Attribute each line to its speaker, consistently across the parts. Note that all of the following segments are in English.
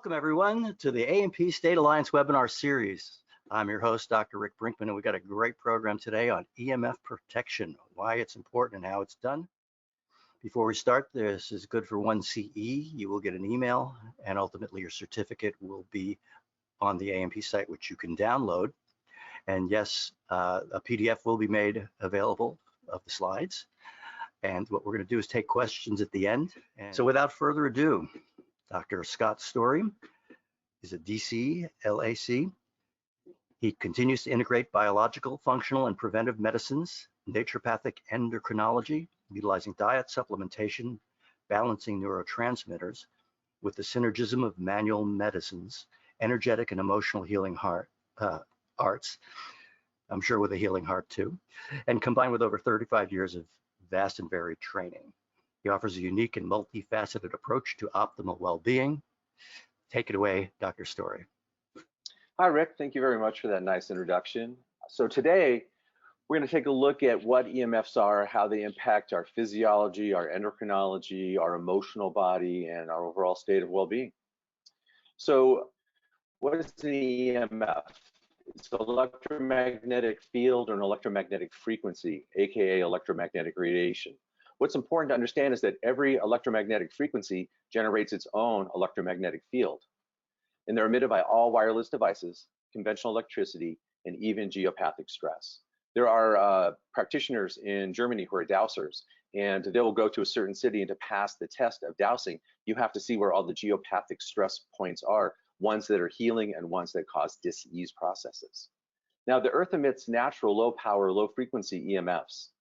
Speaker 1: Welcome everyone to the A&P State Alliance webinar series. I'm your host, Dr. Rick Brinkman, and we've got a great program today on EMF protection, why it's important and how it's done. Before we start, this is good for 1 CE. You will get an email and ultimately your certificate will be on the A&P site, which you can download. And yes, a PDF will be made available of the slides. And what we're going to do is take questions at the end. And so without further ado, Dr. Scott Storrie is a DC, L.AC. He continues to integrate biological, functional, and preventive medicines, naturopathic endocrinology, utilizing diet, supplementation, balancing neurotransmitters with the synergism of manual medicines, energetic and emotional healing arts, I'm sure with a healing heart too, and combined with over 35 years of vast and varied training. He offers a unique and multifaceted approach to optimal well-being. Take it away, Dr. Storrie.
Speaker 2: Hi, Rick. Thank you very much for that nice introduction. So today, we're going to take a look at what EMFs are, how they impact our physiology, our endocrinology, our emotional body, and our overall state of well-being. So what is an EMF? It's an electromagnetic field or an electromagnetic frequency, aka electromagnetic radiation. What's important to understand is that every electromagnetic frequency generates its own electromagnetic field. And they're emitted by all wireless devices, conventional electricity, and even geopathic stress. There are practitioners in Germany who are dowsers, and they will go to a certain city, and to pass the test of dowsing, you have to see where all the geopathic stress points are, ones that are healing and ones that cause dis-ease processes. Now, the Earth emits natural low power, low frequency EMFs.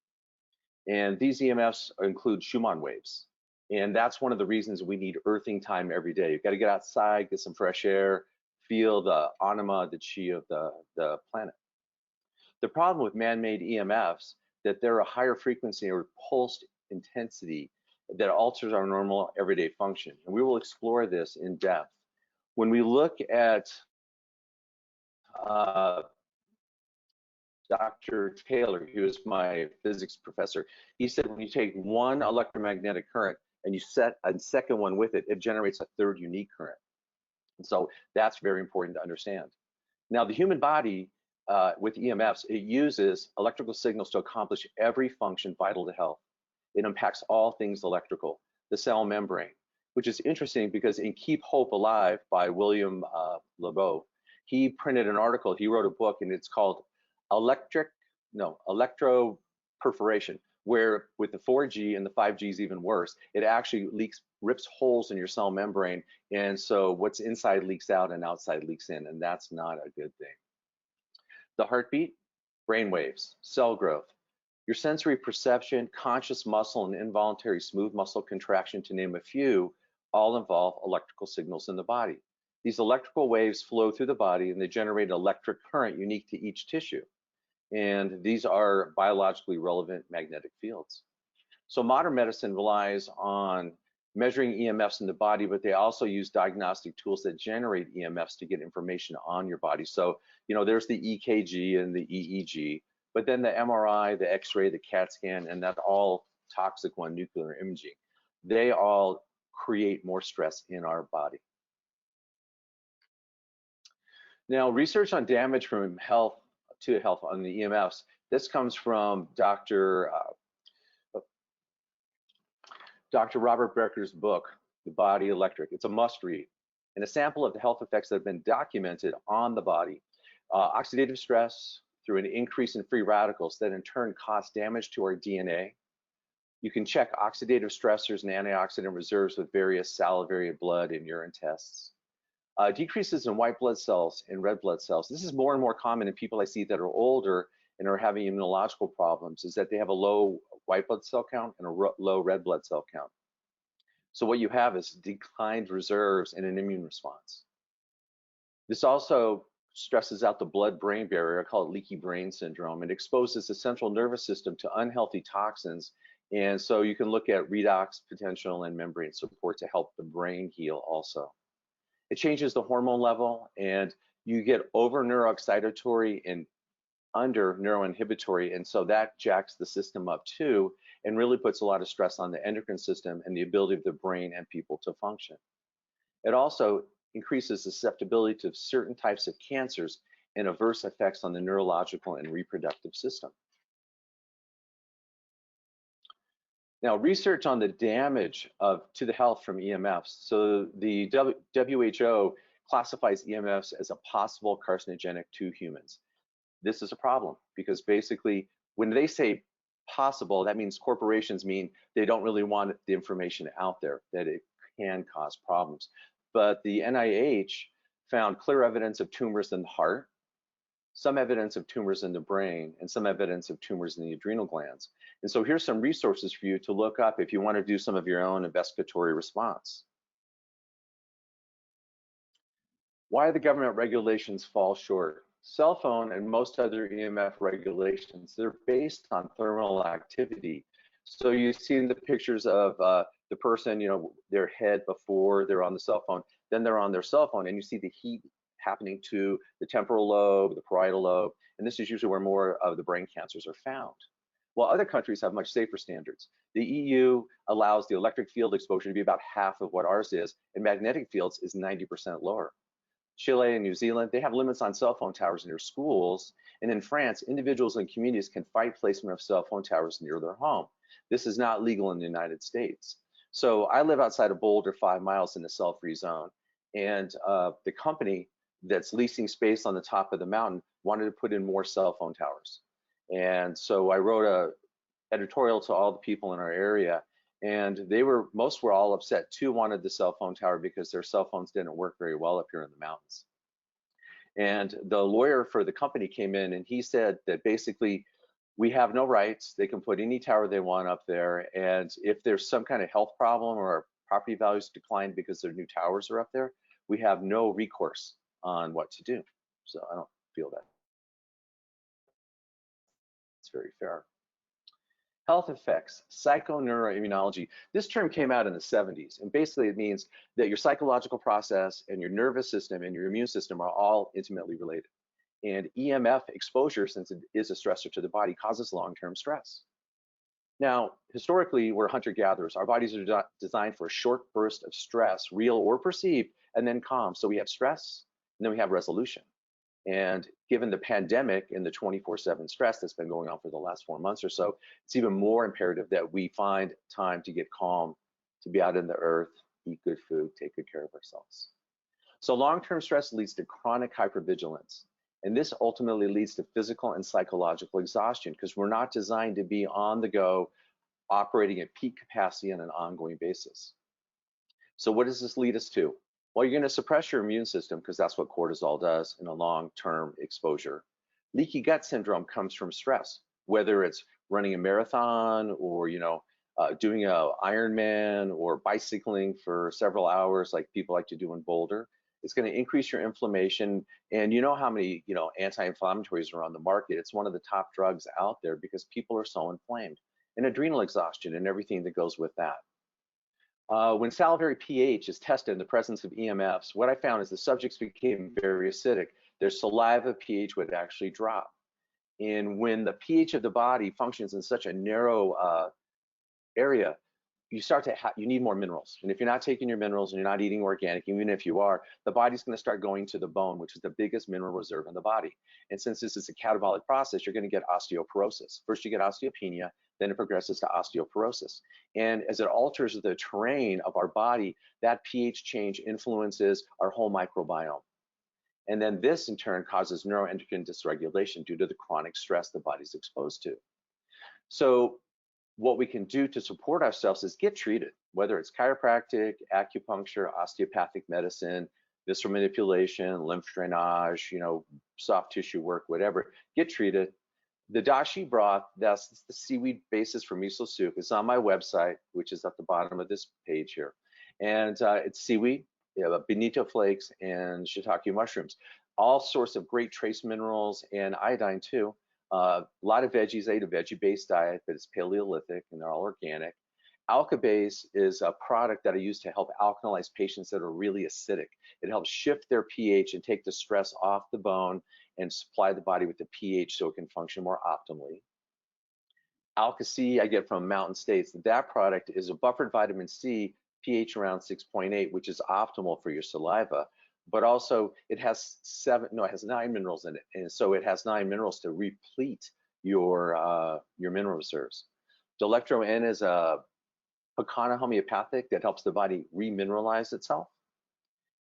Speaker 2: And these EMFs include Schumann waves. And that's one of the reasons we need earthing time every day. You've got to get outside, get some fresh air, feel the anima, the chi of the planet. The problem with man-made EMFs, that they're a higher frequency or pulsed intensity that alters our normal everyday function. And we will explore this in depth. When we look at Dr. Taylor, he was my physics professor, he said when you take one electromagnetic current and you set a second one with it, it generates a third unique current. And so that's very important to understand. Now, the human body with EMFs, it uses electrical signals to accomplish every function vital to health. It impacts all things electrical, the cell membrane, which is interesting because in Keep Hope Alive by William LeBeau, he printed an article, he wrote a book, and it's called electroperforation, where with the 4G and the 5G is even worse, it actually rips holes in your cell membrane, and so what's inside leaks out and outside leaks in, and that's not a good thing. The heartbeat, brain waves, cell growth, your sensory perception, conscious muscle, and involuntary smooth muscle contraction, to name a few, all involve electrical signals in the body. These electrical waves flow through the body and they generate an electric current unique to each tissue. And these are biologically relevant magnetic fields. So modern medicine relies on measuring EMFs in the body, but they also use diagnostic tools that generate EMFs to get information on your body. So, you know, there's the EKG and the EEG, but then the MRI, the X-ray, the CAT scan, and that all toxic one, nuclear imaging, they all create more stress in our body. Now, research on damage from health to health on the EMFs, this comes from Dr. Robert Becker's book, The Body Electric. It's a must read, and a sample of the health effects that have been documented on the body. Oxidative stress through an increase in free radicals that in turn cause damage to our DNA. You can check oxidative stressors and antioxidant reserves with various salivary, blood, and urine tests. Decreases in white blood cells and red blood cells. This is more and more common in people I see that are older and are having immunological problems, is that they have a low white blood cell count and a low red blood cell count. So what you have is declined reserves and an immune response. This also stresses out the blood-brain barrier. I call it leaky brain syndrome. It exposes the central nervous system to unhealthy toxins. And so you can look at redox potential and membrane support to help the brain heal also. It changes the hormone level, and you get over neuroexcitatory and under neuroinhibitory, and so that jacks the system up too, and really puts a lot of stress on the endocrine system and the ability of the brain and people to function. It also increases susceptibility to certain types of cancers and adverse effects on the neurological and reproductive system. Now, research on the damage to the health from EMFs. So the WHO classifies EMFs as a possible carcinogenic to humans. This is a problem because basically when they say possible, that means corporations mean they don't really want the information out there that it can cause problems. But the NIH found clear evidence of tumors in the heart, some evidence of tumors in the brain, and some evidence of tumors in the adrenal glands. And so here's some resources for you to look up if you want to do some of your own investigatory response. Why the government regulations fall short. Cell phone and most other EMF regulations, they're based on thermal activity. So you see the pictures of the person, their head before they're on the cell phone, then they're on their cell phone, and you see the heat happening to the temporal lobe, the parietal lobe, and this is usually where more of the brain cancers are found. While other countries have much safer standards. The EU allows the electric field exposure to be about half of what ours is, and magnetic fields is 90% lower. Chile and New Zealand, they have limits on cell phone towers in their schools, and in France, individuals and communities can fight placement of cell phone towers near their home. This is not legal in the United States. So I live outside of Boulder, 5 miles in the cell-free zone, and the company that's leasing space on the top of the mountain wanted to put in more cell phone towers. And so I wrote an editorial to all the people in our area, and most were all upset. 2 wanted the cell phone tower because their cell phones didn't work very well up here in the mountains. And the lawyer for the company came in and he said that basically we have no rights. They can put any tower they want up there. And if there's some kind of health problem or property values decline because their new towers are up there, we have no recourse on what to do. So I don't feel that it's very fair. Health effects, psychoneuroimmunology. This term came out in the 70s, and basically it means that your psychological process and your nervous system and your immune system are all intimately related. And EMF exposure, since it is a stressor to the body, causes long-term stress. Now, historically, we're hunter-gatherers. Our bodies are designed for a short burst of stress, real or perceived, and then calm. So we have stress, and then we have resolution. And given the pandemic and the 24/7 stress that's been going on for the last 4 months or so, it's even more imperative that we find time to get calm, to be out in the earth, eat good food, take good care of ourselves. So long-term stress leads to chronic hypervigilance. And this ultimately leads to physical and psychological exhaustion because we're not designed to be on the go, operating at peak capacity on an ongoing basis. So what does this lead us to? Well, you're going to suppress your immune system because that's what cortisol does in a long-term exposure. Leaky gut syndrome comes from stress, whether it's running a marathon or doing a Ironman or bicycling for several hours like people like to do in Boulder. It's going to increase your inflammation, and you know how many anti-inflammatories are on the market. It's one of the top drugs out there because people are so inflamed, and adrenal exhaustion and everything that goes with that. When salivary pH is tested in the presence of EMFs, what I found is the subjects became very acidic. Their saliva pH would actually drop. And when the pH of the body functions in such a narrow area, you need more minerals. And if you're not taking your minerals and you're not eating organic, even if you are, the body's going to start going to the bone, which is the biggest mineral reserve in the body. And since this is a catabolic process, you're going to get osteoporosis. First you get osteopenia, then it progresses to osteoporosis. And as it alters the terrain of our body, that pH change influences our whole microbiome. And then this in turn causes neuroendocrine dysregulation due to the chronic stress the body's exposed to. So what we can do to support ourselves is get treated, whether it's chiropractic, acupuncture, osteopathic medicine, visceral manipulation, lymph drainage, soft tissue work, whatever, get treated. The dashi broth, that's the seaweed basis for miso soup. It's on my website, which is at the bottom of this page here. And it's seaweed, bonito flakes, and shiitake mushrooms. All sorts of great trace minerals and iodine too. A lot of veggies. I eat a veggie-based diet, but it's Paleolithic and they're all organic. Alkabase is a product that I use to help alkalize patients that are really acidic. It helps shift their pH and take the stress off the bone and supply the body with the pH so it can function more optimally. Alka-C I get from Mountain States. That product is a buffered vitamin C, pH around 6.8, which is optimal for your saliva. but also it has it has 9 minerals in it. And so it has 9 minerals to replete your mineral reserves. Electro-N is a homeopathic that helps the body remineralize itself.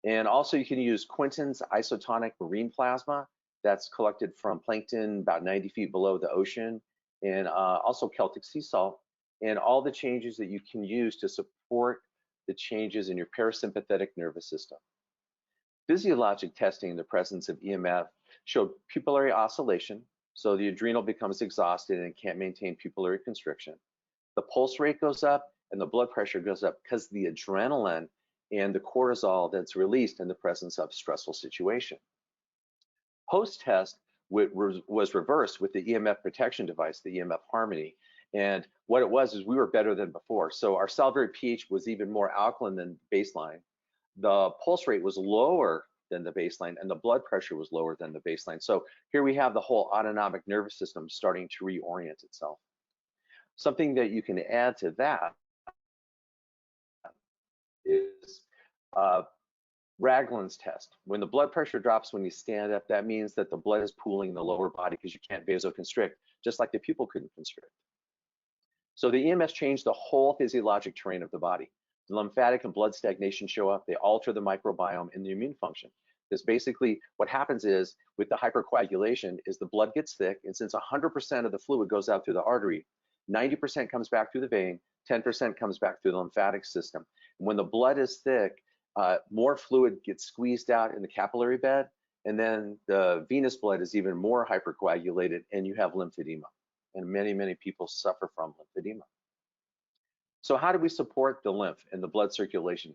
Speaker 2: And also you can use Quinton's isotonic marine plasma that's collected from plankton about 90 feet below the ocean, and also Celtic sea salt, and all the changes that you can use to support the changes in your parasympathetic nervous system. Physiologic testing in the presence of EMF showed pupillary oscillation, so the adrenal becomes exhausted and can't maintain pupillary constriction. The pulse rate goes up and the blood pressure goes up because the adrenaline and the cortisol that's released in the presence of stressful situation. Post-test was reversed with the EMF protection device, the EMF Harmony. And what it was is we were better than before. So our salivary pH was even more alkaline than baseline. The pulse rate was lower than the baseline, and the blood pressure was lower than the baseline. So here we have the whole autonomic nervous system starting to reorient itself. Something that you can add to that is Ragland's test. When the blood pressure drops when you stand up, that means that the blood is pooling in the lower body because you can't vasoconstrict, just like the pupil couldn't constrict. So the EMFs change the whole physiologic terrain of the body. The lymphatic and blood stagnation show up. They alter the microbiome and the immune function. Because basically what happens is with the hypercoagulation is the blood gets thick, and since 100% of the fluid goes out through the artery, 90% comes back through the vein, 10% comes back through the lymphatic system. And when the blood is thick, more fluid gets squeezed out in the capillary bed, and then the venous blood is even more hypercoagulated, and you have lymphedema. And many, many people suffer from lymphedema. So how do we support the lymph and the blood circulation?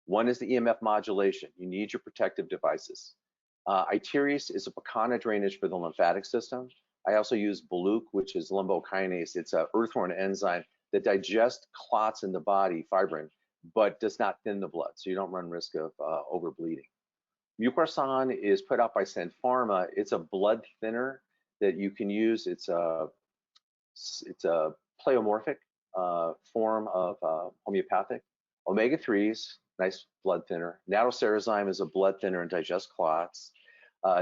Speaker 2: One is the EMF modulation. You need your protective devices. Iteris is a Picana drainage for the lymphatic system. I also use Baluch, which is lumbokinase. It's an earthworm enzyme that digests clots in the body, fibrin, but does not thin the blood, so you don't run risk of overbleeding. Mucorsan is put out by Sun Pharma. It's a blood thinner that you can use. It's a pleomorphic form of homeopathic. Omega-3s, nice blood thinner. Nattocerezyme is a blood thinner and digests clots.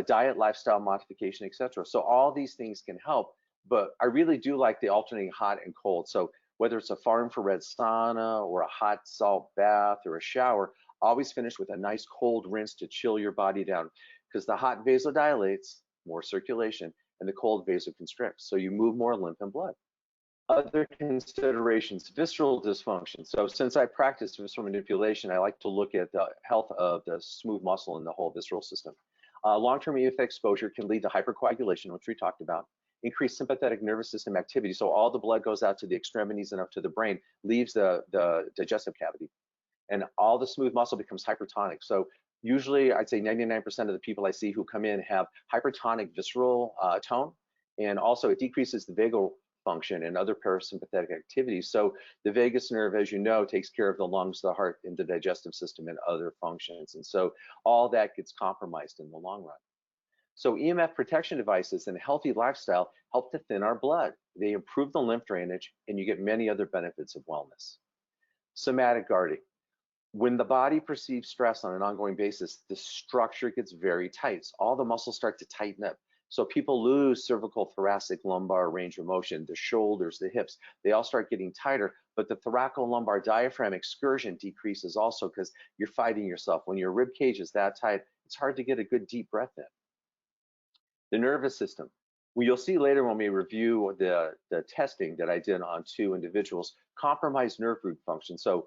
Speaker 2: Diet, lifestyle modification, etc. So all these things can help, but I really do like the alternating hot and cold. So whether it's a far infrared sauna or a hot salt bath or a shower, always finish with a nice cold rinse to chill your body down, because the hot vasodilates, more circulation, and the cold vasoconstricts. So you move more lymph and blood. Other considerations, visceral dysfunction. So since I practice visceral manipulation, I like to look at the health of the smooth muscle in the whole visceral system. Long-term EMF exposure can lead to hypercoagulation, which we talked about, increased sympathetic nervous system activity. So all the blood goes out to the extremities and up to the brain, leaves the digestive cavity, and all the smooth muscle becomes hypertonic. So usually I'd say 99% of the people I see who come in have hypertonic visceral tone, and also it decreases the vagal function and other parasympathetic activities. So the vagus nerve, as you know, takes care of the lungs, the heart, and the digestive system and other functions. And so all that gets compromised in the long run. So EMF protection devices and a healthy lifestyle help to thin our blood. They improve the lymph drainage, and you get many other benefits of wellness. Somatic guarding. When the body perceives stress on an ongoing basis, the structure gets very tight. All the muscles start to tighten up. So people lose cervical, thoracic, lumbar range of motion, the shoulders, the hips, they all start getting tighter, but the thoracolumbar diaphragm excursion decreases also because you're fighting yourself. When your rib cage is that tight, it's hard to get a good deep breath in. The nervous system. Well, you'll see later when we review the testing that I did on 2 individuals, compromised nerve root function. So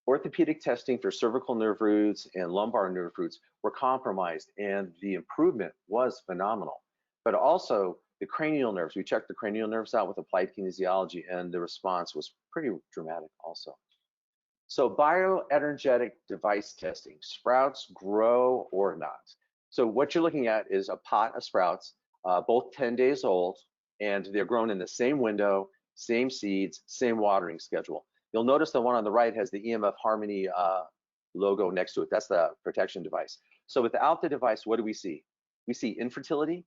Speaker 2: orthopedic testing for cervical nerve roots and lumbar nerve roots were compromised, and the improvement was phenomenal. But also the cranial nerves, we checked the cranial nerves out with applied kinesiology, and the response was pretty dramatic also. So bioenergetic device testing, sprouts grow or not. So what you're looking at is a pot of sprouts, both 10 days old, and they're grown in the same window, same seeds, same watering schedule. You'll notice the one on the right has the EMF Harmony logo next to it. That's the protection device. So without the device, what do we see? We see infertility,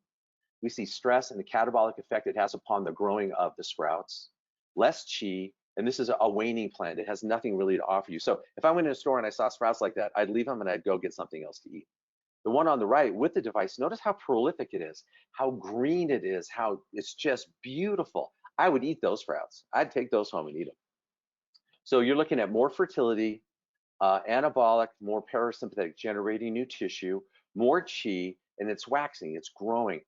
Speaker 2: we see stress and the catabolic effect it has upon the growing of the sprouts, less chi, And this is a waning plant. It has nothing really to offer you. So if I went in a store and I saw sprouts like that, I'd leave them and I'd go get something else to eat. The one on the right with the device, notice how prolific it is, how green it is, how it's just beautiful. I would eat those sprouts. I'd take those home and eat them. So you're looking at more fertility, anabolic, more parasympathetic, generating new tissue, more chi, and it's waxing, it's growing.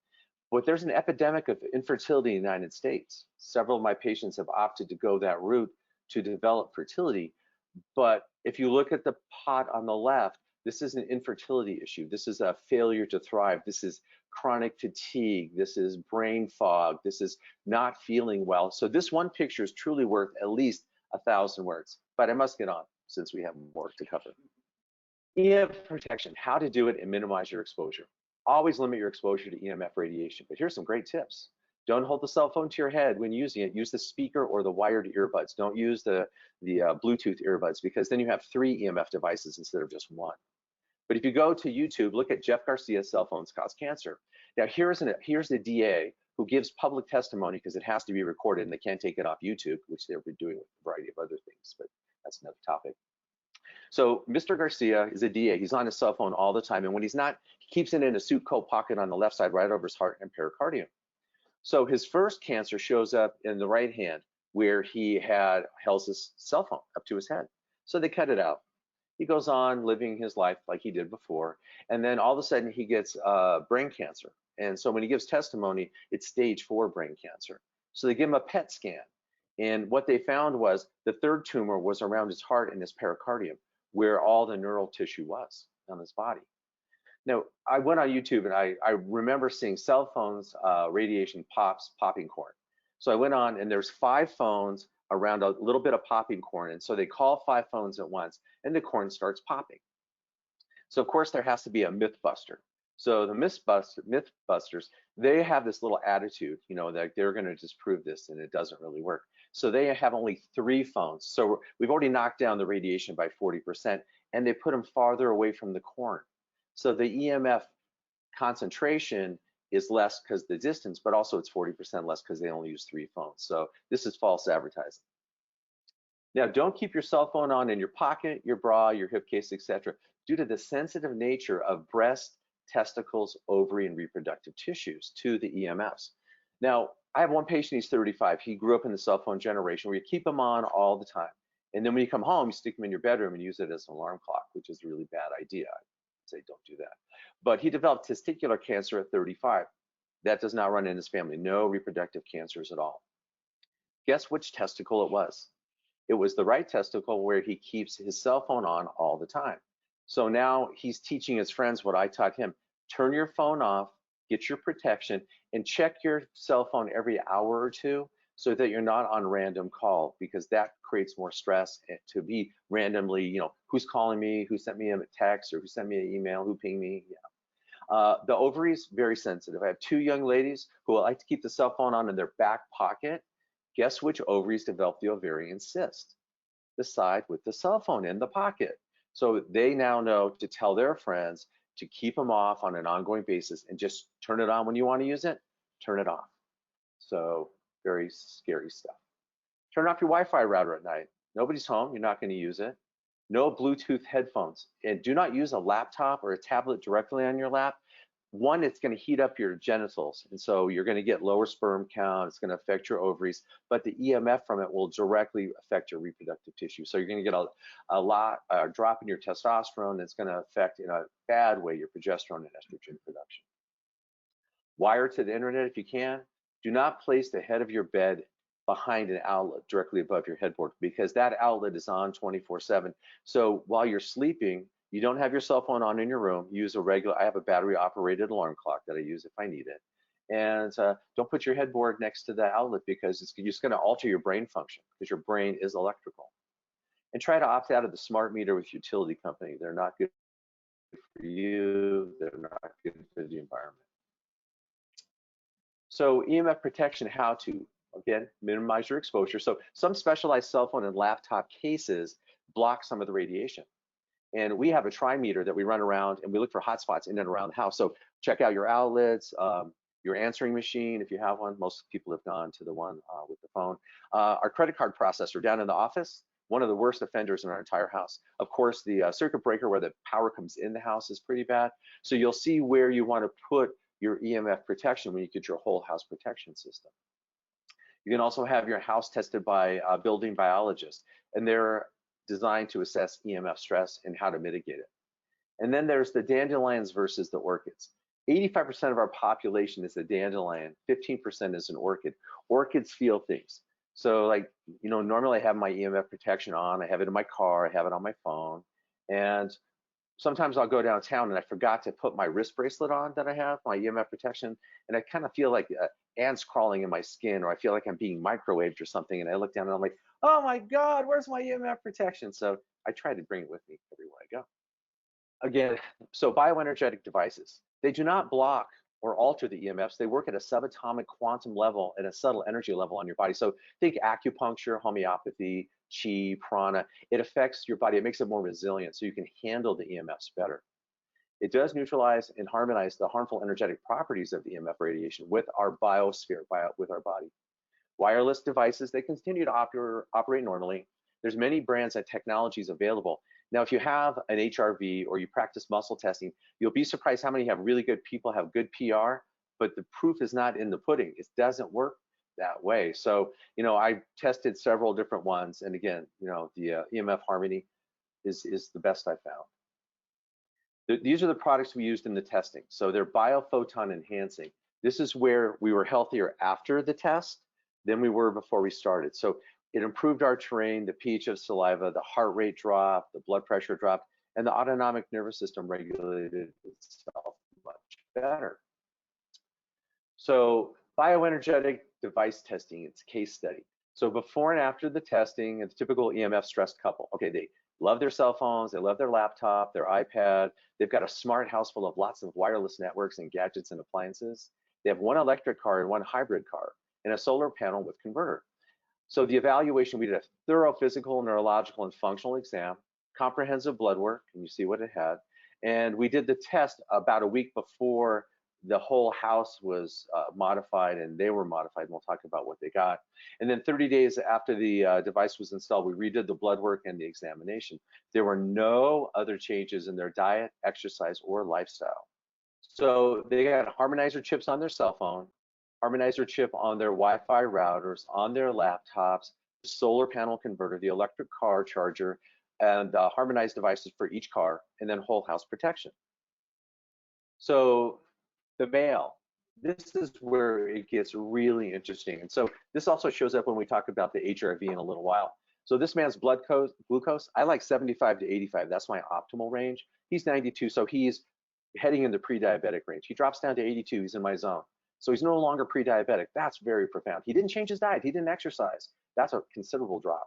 Speaker 2: But there's an epidemic of infertility in the United States. Several of my patients have opted to go that route to develop fertility. But if you look at the pot on the left, this is an infertility issue. This is a failure to thrive. This is chronic fatigue. This is brain fog. This is not feeling well. So this one picture is truly worth at least 1,000 words. But I must get on since we have more to cover. EMF protection, how to do it and minimize your exposure. Always limit your exposure to EMF radiation. But here's some great tips. Don't hold the cell phone to your head when using it. Use the speaker or the wired earbuds. Don't use the Bluetooth earbuds, because then you have 3 EMF devices instead of just 1. But if you go to YouTube, look at Jeff Garcia's cell phones cause cancer. Now here's the DA who gives public testimony, because it has to be recorded and they can't take it off YouTube, which they've been doing with a variety of other things, but that's another topic. So Mr. Garcia is a DA. He's on his cell phone all the time, and when he's not, he keeps it in a suit coat pocket on the left side, right over his heart and pericardium. So his first cancer shows up in the right hand, where he held his cell phone up to his head. So they cut it out. He goes on living his life like he did before, and then all of a sudden he gets brain cancer. And so when he gives testimony, it's stage 4 brain cancer. So they give him a PET scan, and what they found was the 3rd tumor was around his heart and his pericardium, where all the neural tissue was on his body. Now, I went on YouTube and I remember seeing cell phones, radiation popping corn. So I went on, and there's 5 phones around a little bit of popping corn. And so they call 5 phones at once, and the corn starts popping. So of course there has to be a myth buster. So the Mythbusters, they have this little attitude, you know, that they're going to disprove this, and it doesn't really work. So they have only 3 phones. So we've already knocked down the radiation by 40%, and they put them farther away from the corn. So the EMF concentration is less because the distance, but also it's 40% less because they only use 3 phones. So this is false advertising. Now, don't keep your cell phone on in your pocket, your bra, your hip case, etc., due to the sensitive nature of breast, testicles, ovary, and reproductive tissues to the EMFs. Now, I have one patient, he's 35. He grew up in the cell phone generation where you keep him on all the time. And then when you come home, you stick him in your bedroom and use it as an alarm clock, which is a really bad idea. I'd say don't do that. But he developed testicular cancer at 35. That does not run in his family. No reproductive cancers at all. Guess which testicle it was? It was the right testicle, where he keeps his cell phone on all the time. So now he's teaching his friends what I taught him. Turn your phone off, get your protection, and check your cell phone every hour or 2 so that you're not on random call, because that creates more stress to be randomly, you know, who's calling me, who sent me a text, or who sent me an email, who pinged me. Yeah. The ovaries, very sensitive. I have 2 young ladies who like to keep the cell phone on in their back pocket. Guess which ovaries develop the ovarian cyst? The side with the cell phone in the pocket. So they now know to tell their friends to keep them off on an ongoing basis, and just turn it on when you want to use it, turn it off. So very scary stuff. Turn off your Wi-Fi router at night. Nobody's home, you're not going to use it. No Bluetooth headphones, and do not use a laptop or a tablet directly on your lap. One, it's going to heat up your genitals, and so you're going to get lower sperm count. It's going to affect your ovaries, but the EMF from it will directly affect your reproductive tissue. So you're going to get a drop in your testosterone. And it's going to affect in a bad way your progesterone and estrogen production. Wire to the internet if you can. Do not place the head of your bed behind an outlet directly above your headboard, because that outlet is on 24/7. So while you're sleeping, you don't have your cell phone on in your room. Use a regular, I have a battery operated alarm clock that I use if I need it. And don't put your headboard next to the outlet, because it's just going to alter your brain function, because your brain is electrical. And try to opt out of the smart meter with utility company. They're not good for you. They're not good for the environment. So EMF protection, how to, again, minimize your exposure. So some specialized cell phone and laptop cases block some of the radiation. And we have a trimeter that we run around, and we look for hotspots in and around the house. So check out your outlets, your answering machine, if you have one. Most people have gone to the one with the phone. Our credit card processor down in the office, one of the worst offenders in our entire house. Of course, the circuit breaker where the power comes in the house is pretty bad. So you'll see where you want to put your EMF protection when you get your whole house protection system. You can also have your house tested by a building biologist, and they're designed to assess EMF stress and how to mitigate it. And then there's the dandelions versus the orchids. 85% of our population is a dandelion, 15% is an orchid. Orchids feel things. So like, you know, normally I have my EMF protection on, I have it in my car, I have it on my phone, and sometimes I'll go downtown and I forgot to put my wrist bracelet on that I have, my EMF protection, and I kind of feel like ants crawling in my skin, or I feel like I'm being microwaved or something, and I look down and I'm like, oh my God, where's my EMF protection? So I try to bring it with me everywhere I go. Again, so bioenergetic devices, they do not block or alter the EMFs. They work at a subatomic quantum level and a subtle energy level on your body. So think acupuncture, homeopathy, chi, prana. It affects your body. It makes it more resilient so you can handle the EMFs better. It does neutralize and harmonize the harmful energetic properties of the EMF radiation with our biosphere, with our body. Wireless devices, they continue to operate normally. There's many brands and technologies available. Now, if you have an HRV or you practice muscle testing, you'll be surprised how many really good people have good PR, but the proof is not in the pudding. It doesn't work that way. So, you know, I tested several different ones, and again, you know, the EMF Harmony is the best I found. These are the products we used in the testing. So they're biophoton enhancing. This is where we were healthier after the test than we were before we started. So it improved our terrain, the pH of saliva, the heart rate dropped, the blood pressure dropped, and the autonomic nervous system regulated itself much better. So bioenergetic device testing, it's a case study. So before and after the testing, a typical EMF stressed couple. Okay, they love their cell phones, they love their laptop, their iPad, they've got a smart house full of lots of wireless networks and gadgets and appliances. They have one electric car and one hybrid car, and a solar panel with converter. So the evaluation, we did a thorough physical, neurological, and functional exam, comprehensive blood work, and you see what it had. And we did the test about a week before the whole house was modified, and they were modified, and we'll talk about what they got. And then 30 days after the device was installed, we redid the blood work and the examination. There were no other changes in their diet, exercise, or lifestyle. So they got harmonizer chips on their cell phone, harmonizer chip on their Wi-Fi routers, on their laptops, the solar panel converter, the electric car charger, and harmonized devices for each car, and then whole house protection. So the male, this is where it gets really interesting. And so this also shows up when we talk about the HRV in a little while. So this man's blood glucose, I like 75 to 85. That's my optimal range. He's 92, so he's heading in the pre-diabetic range. He drops down to 82, he's in my zone. So he's no longer pre-diabetic. That's very profound. He didn't change his diet. He didn't exercise. That's a considerable drop.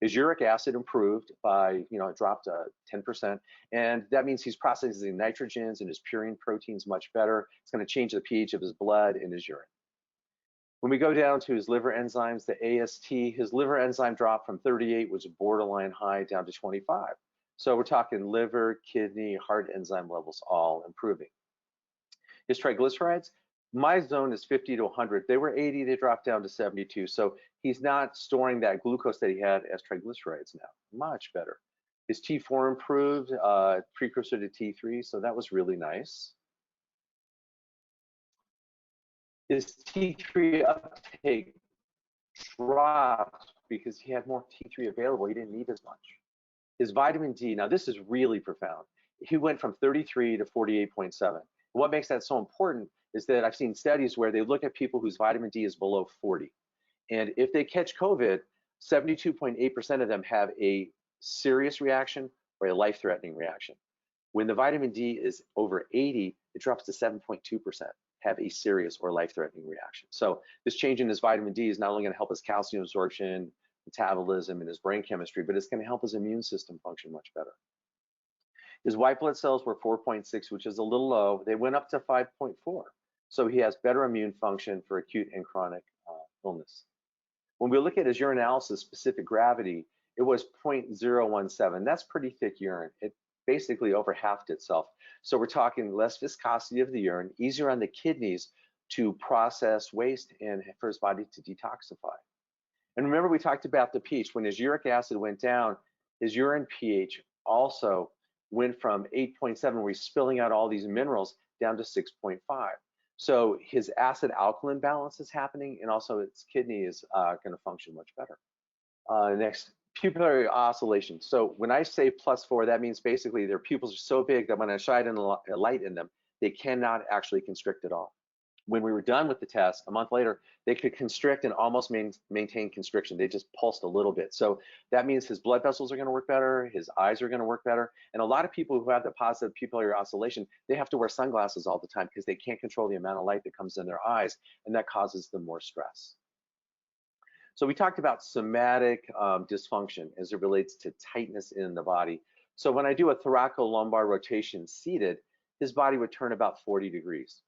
Speaker 2: His uric acid improved by, you know, it dropped 10%. And that means he's processing nitrogens and his purine proteins much better. It's going to change the pH of his blood and his urine. When we go down to his liver enzymes, the AST, his liver enzyme dropped from 38, which was borderline high, down to 25. So we're talking liver, kidney, heart enzyme levels all improving. His triglycerides, my zone is 50 to 100. They were 80, they dropped down to 72. So he's not storing that glucose that he had as triglycerides now. Much better. His T4 improved, precursor to T3, so that was really nice. His T3 uptake dropped because he had more T3 available. He didn't need as much. His vitamin D, now this is really profound. He went from 33 to 48.7. What makes that so important is that I've seen studies where they look at people whose vitamin D is below 40. And if they catch COVID, 72.8% of them have a serious reaction or a life-threatening reaction. When the vitamin D is over 80, it drops to 7.2%, have a serious or life-threatening reaction. So this change in his vitamin D is not only going to help his calcium absorption, metabolism, and his brain chemistry, but it's going to help his immune system function much better. His white blood cells were 4.6, which is a little low. They went up to 5.4. So he has better immune function for acute and chronic illness. When we look at his urinalysis specific gravity, it was 0.017. That's pretty thick urine. It basically over halved itself. So we're talking less viscosity of the urine, easier on the kidneys, to process waste and for his body to detoxify. And remember, we talked about the pH. When his uric acid went down, his urine pH also went from 8.7, where he's spilling out all these minerals, down to 6.5. So his acid alkaline balance is happening, and also its kidney is going to function much better. Next, pupillary oscillation. So when I say +4, that means basically their pupils are so big that when I shine a light in them, they cannot actually constrict at all. When we were done with the test, a month later, they could constrict and almost maintain constriction. They just pulsed a little bit. So that means his blood vessels are going to work better, his eyes are going to work better. And a lot of people who have the positive pupillary oscillation, they have to wear sunglasses all the time because they can't control the amount of light that comes in their eyes, and that causes them more stress. So we talked about somatic dysfunction as it relates to tightness in the body. So when I do a thoracolumbar rotation seated, his body would turn about 40 degrees.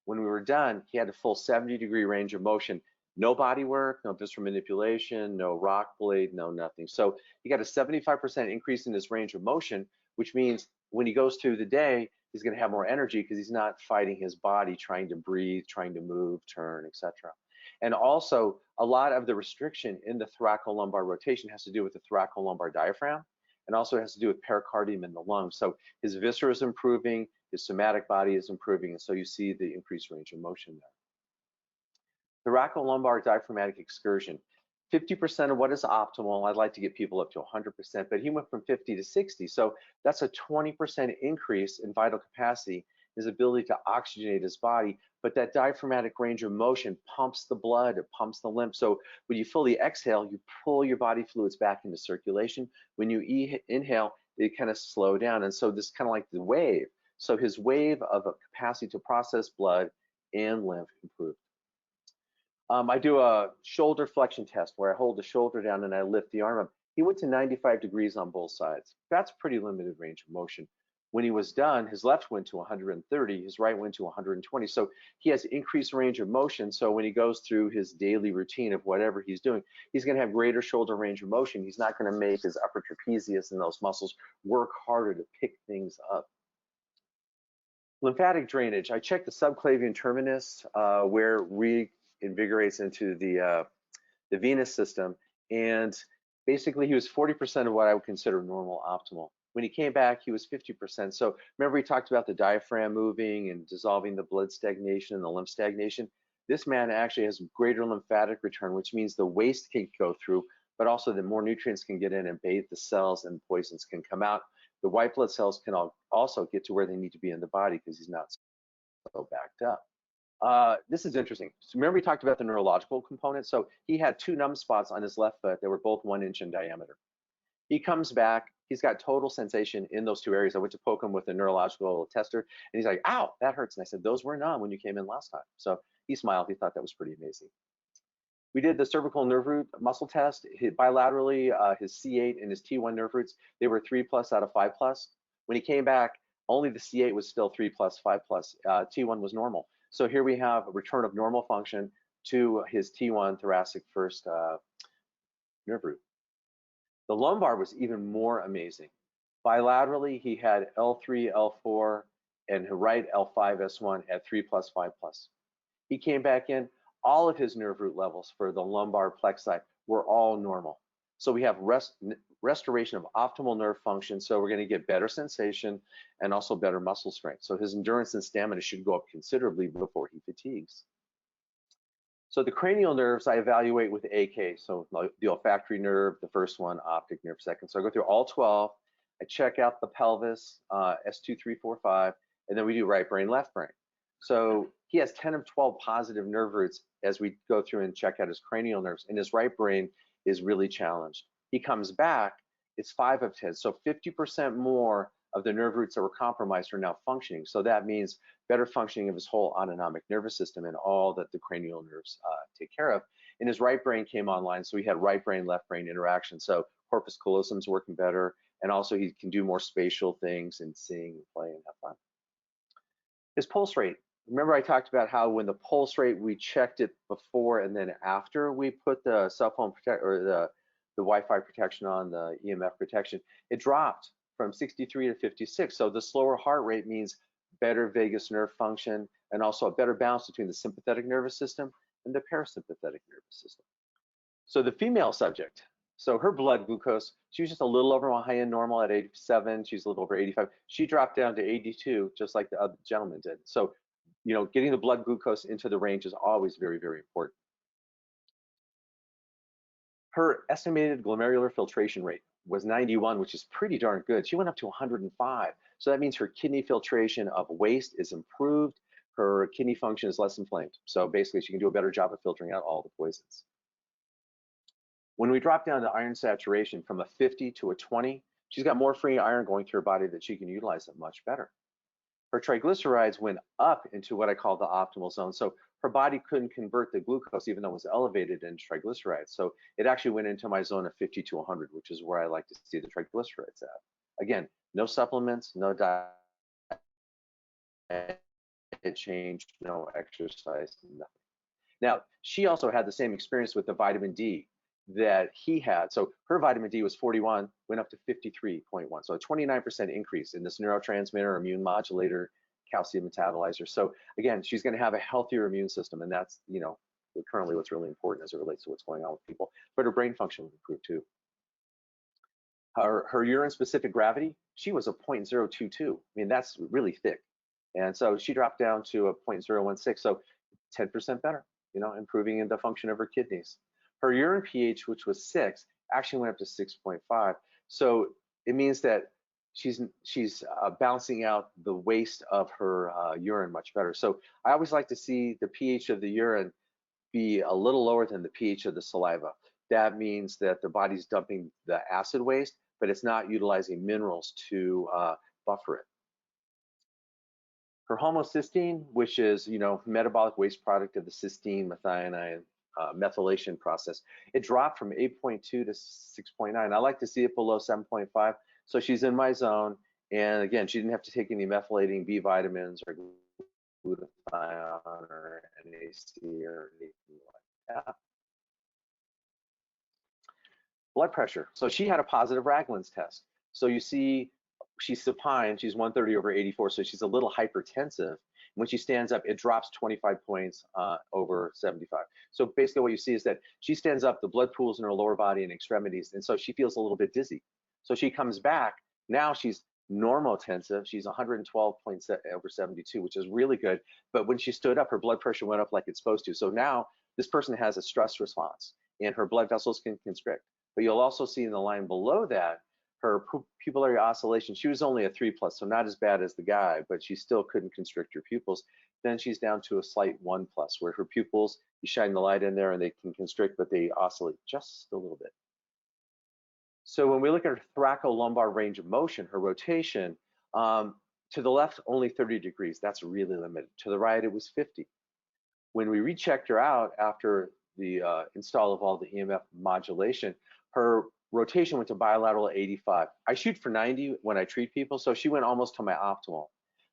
Speaker 2: When we were done, he had a full 70-degree range of motion. No body work, no visceral manipulation, no rock blade, no nothing. So he got a 75% increase in his range of motion, which means when he goes through the day, he's going to have more energy because he's not fighting his body, trying to breathe, trying to move, turn, etc. And also, a lot of the restriction in the thoracolumbar rotation has to do with the thoracolumbar diaphragm, and also has to do with pericardium in the lungs. So his viscera is improving, his somatic body is improving, and so you see the increased range of motion there. Thoracolumbar diaphragmatic excursion. 50% of what is optimal. I'd like to get people up to 100%, but he went from 50 to 60. So that's a 20% increase in vital capacity, his ability to oxygenate his body. But that diaphragmatic range of motion pumps the blood, it pumps the lymph. So when you fully exhale, you pull your body fluids back into circulation. When you inhale, they kind of slow down. And so this is kind of like the wave. So his wave of a capacity to process blood and lymph improved. I do a shoulder flexion test where I hold the shoulder down and I lift the arm up. He went to 95 degrees on both sides. That's pretty limited range of motion. When he was done, his left went to 130, his right went to 120. So he has increased range of motion. So when he goes through his daily routine of whatever he's doing, he's going to have greater shoulder range of motion. He's not going to make his upper trapezius and those muscles work harder to pick things up. Lymphatic drainage. I checked the subclavian terminus where reinvigorates into the venous system, and basically he was 40% of what I would consider normal optimal. When he came back, he was 50%. So remember we talked about the diaphragm moving and dissolving the blood stagnation and the lymph stagnation. This man actually has greater lymphatic return, which means the waste can go through, but also the more nutrients can get in and bathe the cells and poisons can come out. The white blood cells can also get to where they need to be in the body because he's not so backed up. This is interesting. So remember we talked about the neurological component. So he had 2 numb spots on his left foot that were both 1 inch in diameter. He comes back, he's got total sensation in those 2 areas. I went to poke him with a neurological tester and he's like, ow, that hurts. And I said, those were numb when you came in last time. So he smiled, he thought that was pretty amazing. We did the cervical nerve root muscle test. Bilaterally, his C8 and his T1 nerve roots, they were 3+ out of 5+. When he came back, only the C8 was still 3+, 5+. T1 was normal. So here we have a return of normal function to his T1 thoracic first nerve root. The lumbar was even more amazing. Bilaterally, he had L3, L4, and right L5S1 at 3+, 5+. He came back in, all of his nerve root levels for the lumbar plexi were all normal. So we have restoration of optimal nerve function. So we're going to get better sensation and also better muscle strength. So his endurance and stamina should go up considerably before he fatigues. So the cranial nerves I evaluate with AK. So the olfactory nerve, the first one, optic nerve second. So I go through all 12. I check out the pelvis, S2, 3, 4, 5, and then we do right brain, left brain. So he has 10 of 12 positive nerve roots as we go through and check out his cranial nerves, and his right brain is really challenged. He comes back, it's 5 of 10. So 50% more of the nerve roots that were compromised are now functioning. So that means better functioning of his whole autonomic nervous system and all that the cranial nerves take care of. And his right brain came online, so he had right brain, left brain interaction. So corpus callosum is working better, and also he can do more spatial things and sing and play and have fun. His pulse rate. Remember I talked about how when the pulse rate, we checked it before and then after we put the cell phone or the Wi-Fi protection on, the EMF protection, it dropped from 63 to 56. So the slower heart rate means better vagus nerve function, and also a better balance between the sympathetic nervous system and the parasympathetic nervous system. So the female subject, so her blood glucose, she was just a little over high end normal at 87. She's a little over 85. She dropped down to 82, just like the other gentleman did. So, you know, getting the blood glucose into the range is always very, very important. Her estimated glomerular filtration rate was 91, which is pretty darn good. She went up to 105. So that means her kidney filtration of waste is improved. Her kidney function is less inflamed. So basically, she can do a better job of filtering out all the poisons. When we drop down to iron saturation from a 50 to a 20, she's got more free iron going through her body that she can utilize it much better. Her triglycerides went up into what I call the optimal zone. So her body couldn't convert the glucose even though it was elevated in triglycerides. So it actually went into my zone of 50 to 100, which is where I like to see the triglycerides at. Again, no supplements, no diet change, no exercise, nothing. Now, she also had the same experience with the vitamin D that he had. So her vitamin D was 41, went up to 53.1. So a 29% increase in this neurotransmitter, immune modulator, calcium metabolizer. So again, she's going to have a healthier immune system. And that's, you know, currently what's really important as it relates to what's going on with people. But her brain function will improve too. Her urine specific gravity, she was a 0.022. I mean, that's really thick. And so she dropped down to a 0.016. So 10% better, you know, improving the function of her kidneys. Her urine pH, which was 6, actually went up to 6.5. So it means that she's balancing out the waste of her urine much better. So I always like to see the pH of the urine be a little lower than the pH of the saliva. That means that the body's dumping the acid waste, but it's not utilizing minerals to buffer it. Her homocysteine, which is, you know, metabolic waste product of the cysteine methionine methylation process, it dropped from 8.2 to 6.9. I like to see it below 7.5. So she's in my zone. And again, she didn't have to take any methylating B vitamins or glutathione or NAC or anything like that. Blood pressure. So she had a positive Ragland's test. So you see, she's supine, she's 130/84, so she's a little hypertensive. When she stands up, it drops 25 points over 75. So basically what you see is that she stands up, the blood pools in her lower body and extremities, and so she feels a little bit dizzy. So she comes back, now she's normotensive, she's 112 points over 72, which is really good. But when she stood up, her blood pressure went up like it's supposed to. So now this person has a stress response and her blood vessels can constrict. But you'll also see in the line below that, her pupillary oscillation, she was only a 3+, so not as bad as the guy, but she still couldn't constrict her pupils. Then she's down to a slight 1+, where her pupils, you shine the light in there and they can constrict, but they oscillate just a little bit. So when we look at her thoracolumbar range of motion, her rotation, to the left, only 30 degrees. That's really limited. To the right, it was 50. When we rechecked her out after the install of all the EMF modulation, her rotation went to bilateral 85. I shoot for 90 when I treat people, so she went almost to my optimal.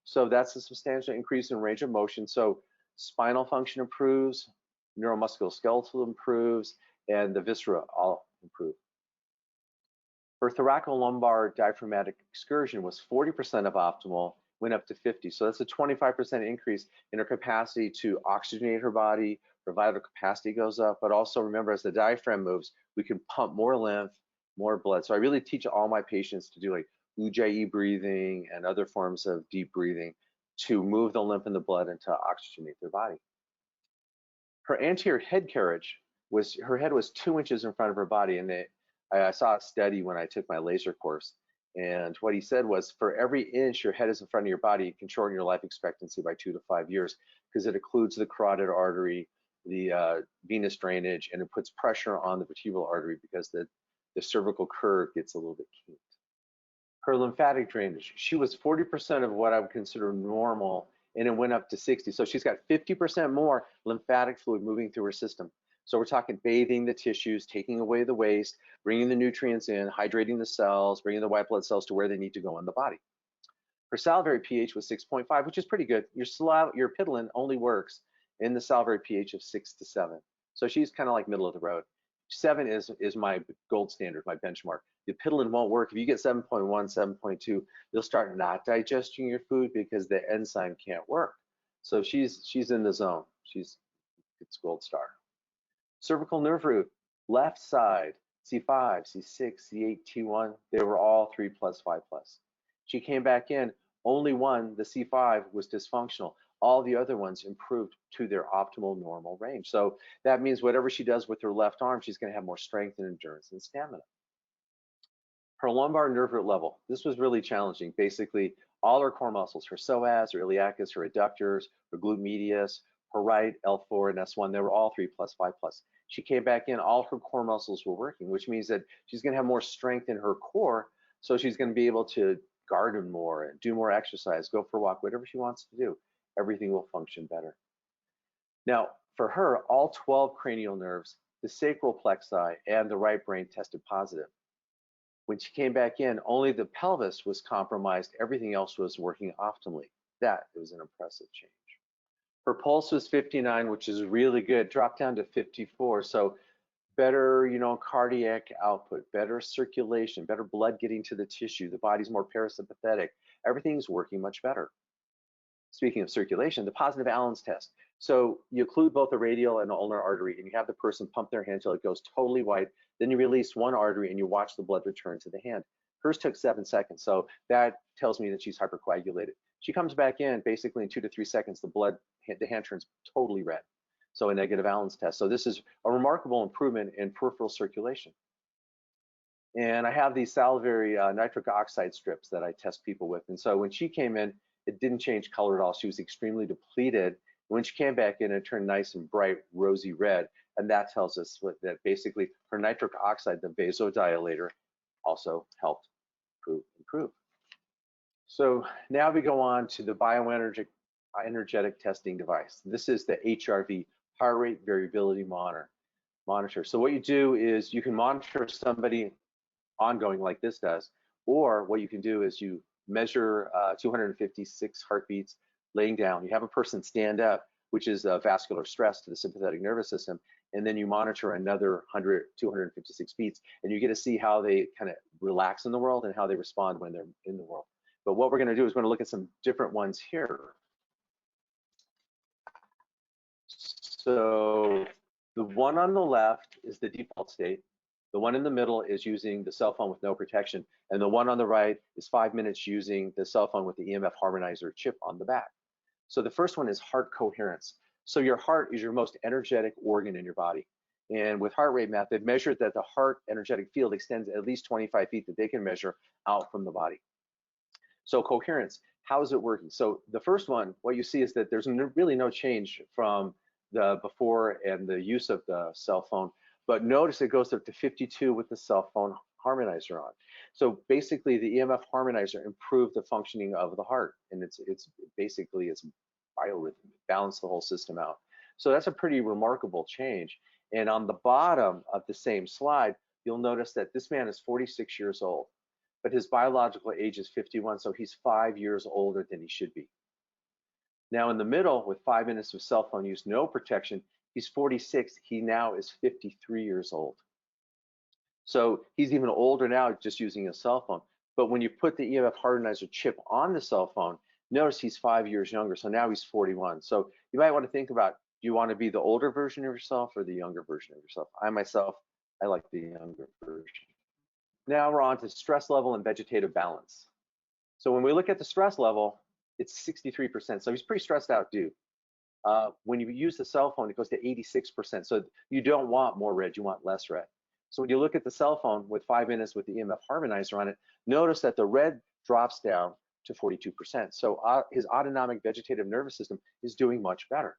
Speaker 2: So that's a substantial increase in range of motion. So spinal function improves, neuromusculoskeletal improves, and the viscera all improve. Her thoracolumbar diaphragmatic excursion was 40% of optimal, went up to 50. So that's a 25% increase in her capacity to oxygenate her body. Her vital capacity goes up, but also remember, as the diaphragm moves, we can pump more lymph, more blood. So I really teach all my patients to do like Ujjayi breathing and other forms of deep breathing to move the lymph and the blood and to oxygenate their body. Her anterior head carriage was, her head was 2 inches in front of her body. And I saw a study when I took my laser course. And what he said was, for every inch your head is in front of your body, you can shorten your life expectancy by 2 to 5 years, because it occludes the carotid artery, the venous drainage, and it puts pressure on the vertebral artery because the cervical curve gets a little bit kinked. Her lymphatic drainage, she was 40% of what I would consider normal, and it went up to 60. So she's got 50% more lymphatic fluid moving through her system. So we're talking bathing the tissues, taking away the waste, bringing the nutrients in, hydrating the cells, bringing the white blood cells to where they need to go in the body. Her salivary pH was 6.5, which is pretty good. Your Pidolin only works in the salivary pH of 6 to 7. So she's kind of like middle of the road. 7 is my gold standard, my benchmark. The Ritalin won't work. If you get 7.1, 7.2, you'll start not digesting your food because the enzyme can't work. So she's in the zone. It's gold star. Cervical nerve root, left side, C5, C6, C8, T1, they were all 3+, 5+. She came back in, only one, the C5, was dysfunctional. All the other ones improved to their optimal normal range. So that means whatever she does with her left arm, she's going to have more strength and endurance and stamina. Her lumbar nerve root level, this was really challenging. Basically, all her core muscles, her psoas, her iliacus, her adductors, her glute medius, her right, L4 and S1, they were all 3+, 5+. She came back in, all her core muscles were working, which means that she's going to have more strength in her core, so she's going to be able to garden more and do more exercise, go for a walk, whatever she wants to do. Everything will function better. Now, for her, all 12 cranial nerves, the sacral plexi and the right brain tested positive. When she came back in, only the pelvis was compromised. Everything else was working optimally. That was an impressive change. Her pulse was 59, which is really good, dropped down to 54. So better, cardiac output, better circulation, better blood getting to the tissue. The body's more parasympathetic. Everything's working much better. Speaking of circulation, the positive Allen's test. So you occlude both the radial and the ulnar artery, and you have the person pump their hand until it goes totally white. Then you release one artery and you watch the blood return to the hand. Hers took 7 seconds, so that tells me that she's hypercoagulated. She comes back in, basically in 2 to 3 seconds, the hand turns totally red. So a negative Allen's test. So this is a remarkable improvement in peripheral circulation. And I have these salivary nitric oxide strips that I test people with. And so when she came in, it didn't change color at all. She was extremely depleted. When she came back in, it turned nice and bright, rosy red. And that tells us that basically her nitric oxide, the vasodilator, also helped improve. So now we go on to the bioenergetic testing device. This is the HRV, heart rate variability monitor. So what you do is you can monitor somebody ongoing like this does, or what you can do is you measure 256 heartbeats laying down. You have a person stand up, which is vascular stress to the sympathetic nervous system, and then you monitor another 256 beats, and you get to see how they kind of relax in the world and how they respond when they're in the world. But what we're going to do is we're going to look at some different ones here. So the one on the left is the default state. The one in the middle is using the cell phone with no protection. And the one on the right is 5 minutes using the cell phone with the EMF harmonizer chip on the back. So the first one is heart coherence. So your heart is your most energetic organ in your body. And with heart rate math, they've measured that the heart energetic field extends at least 25 feet that they can measure out from the body. So coherence, how is it working? So the first one, what you see is that there's really no change from the before and the use of the cell phone. But notice it goes up to 52 with the cell phone harmonizer on. So basically the EMF harmonizer improved the functioning of the heart, and it's basically biorhythm, balance the whole system out. So that's a pretty remarkable change. And on the bottom of the same slide, you'll notice that this man is 46 years old, but his biological age is 51, so he's 5 years older than he should be. Now in the middle, with 5 minutes of cell phone use, no protection, he's 46, he now is 53 years old. So he's even older now just using a cell phone. But when you put the EMF harmonizer chip on the cell phone, notice he's 5 years younger, so now he's 41. So you might want to think about, do you want to be the older version of yourself or the younger version of yourself? I like the younger version. Now we're on to stress level and vegetative balance. So when we look at the stress level, it's 63%. So he's pretty stressed out dude. When you use the cell phone, it goes to 86%. So you don't want more red, you want less red. So when you look at the cell phone with 5 minutes with the EMF harmonizer on it, notice that the red drops down to 42%. So his autonomic vegetative nervous system is doing much better.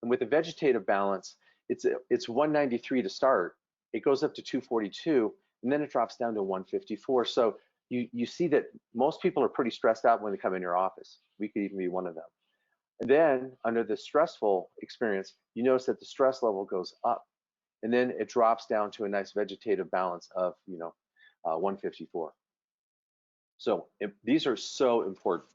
Speaker 2: And with the vegetative balance, it's 193 to start. It goes up to 242, and then it drops down to 154. So you see that most people are pretty stressed out when they come in your office. We could even be one of them. And then under the stressful experience, you notice that the stress level goes up, and then it drops down to a nice vegetative balance of 154. So these are so important.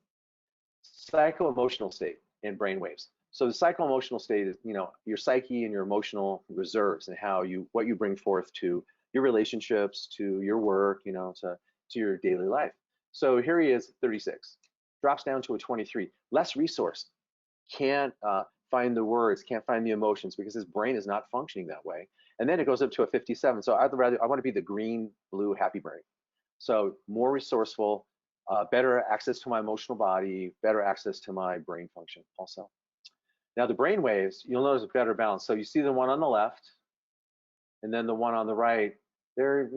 Speaker 2: Psycho-emotional state and brain waves. So the psycho-emotional state is, your psyche and your emotional reserves and what you bring forth to your relationships, to your work, to your daily life. So here he is, 36, drops down to a 23, less resource, can't find the words, can't find the emotions because his brain is not functioning that way. And then it goes up to a 57. So I want to be the green, blue, happy brain. So more resourceful, better access to my emotional body, better access to my brain function also. Now the brain waves, you'll notice a better balance. So you see the one on the left and then the one on the right, they're,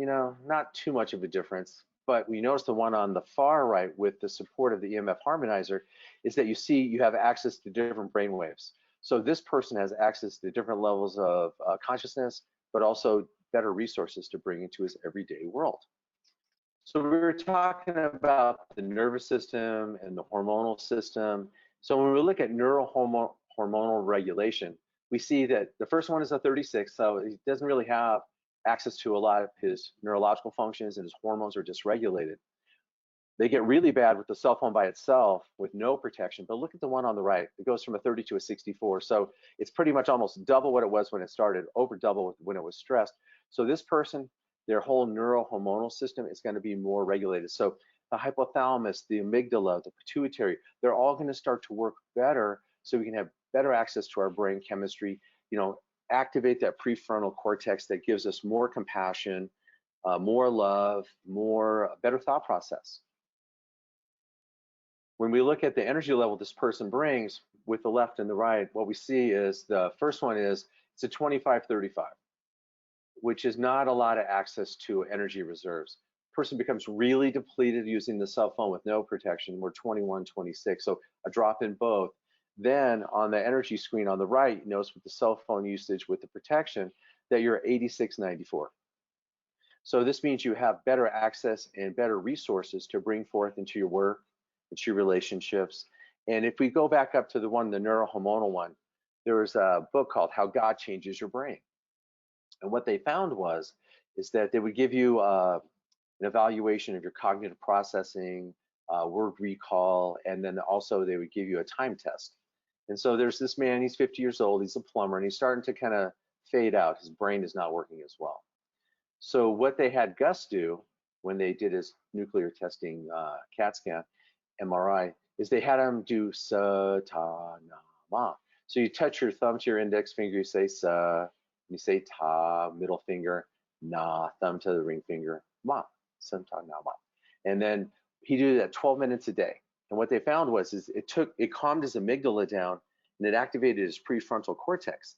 Speaker 2: not too much of a difference. But we notice the one on the far right with the support of the EMF harmonizer is that you have access to different brain waves. So this person has access to different levels of consciousness, but also better resources to bring into his everyday world. So we were talking about the nervous system and the hormonal system. So when we look at neurohormonal regulation, we see that the first one is a 36, so he doesn't really have access to a lot of his neurological functions, and his hormones are dysregulated. They get really bad with the cell phone by itself with no protection, but look at the one on the right. It goes from a 30 to a 64. So it's pretty much almost double what it was when it started, over double when it was stressed. So this person, their whole neurohormonal system is going to be more regulated. So the hypothalamus, the amygdala, the pituitary, they're all going to start to work better so we can have better access to our brain chemistry, activate that prefrontal cortex that gives us more compassion, more love, better thought process. When we look at the energy level this person brings with the left and the right, what we see is the first one is it's a 25-35, which is not a lot of access to energy reserves. Person becomes really depleted using the cell phone with no protection. We're 21-26, so a drop in both. Then on the energy screen on the right, you notice with the cell phone usage with the protection that you're 86-94. So this means you have better access and better resources to bring forth into your work, into your relationships. And if we go back up to the neurohormonal one, there was a book called How God Changes Your Brain. And what they found is that they would give you an evaluation of your cognitive processing, word recall, and then also they would give you a time test. And so there's this man, he's 50 years old, he's a plumber, and he's starting to kind of fade out. His brain is not working as well. So what they had Gus do when they did his nuclear testing CAT scan, MRI, is they had him do sa, ta, na, ma. So you touch your thumb to your index finger, you say sa, you say ta, middle finger, na, thumb to the ring finger, ma, sa, ta, na, ma. And then he did that 12 minutes a day. And what they found is it calmed his amygdala down and it activated his prefrontal cortex.